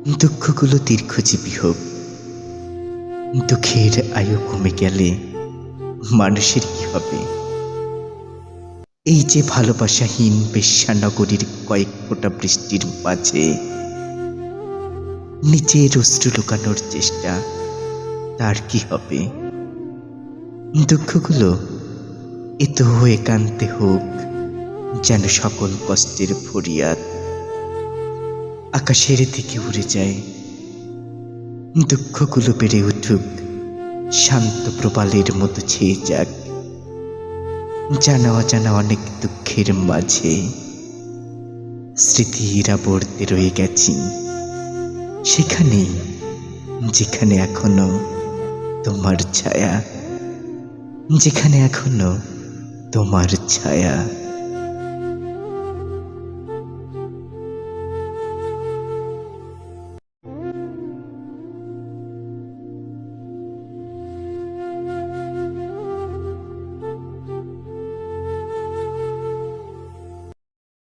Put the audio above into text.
দুঃখগুলো দীর্ঘজীবী হোক। দুঃখের আয়ু কমে গেলে মানুষের কি হবে? এই যে ভালোবাসাহীন বেশ্যানগরীর কয়েক ফোঁটা বৃষ্টির মাঝে নিজের অশ্রু লুকানোর চেষ্টা, তার কি হবে? দুঃখগুলো এত একান্তে হোক যেন সকল কষ্টের ফরিয়াদ আকাশের দিকে উড়ে যায়। দুঃখগুলো বেড়ে উঠুক, শান্ত প্রবালের মতো ছেয়ে যাক। জানা অজানা অনেক দুঃখের মাঝে স্মৃতির আবর্তে রয়ে গেছি, সেখানেই যেখানে এখনো তোমার ছায়া, যেখানে এখনো তোমার ছায়া।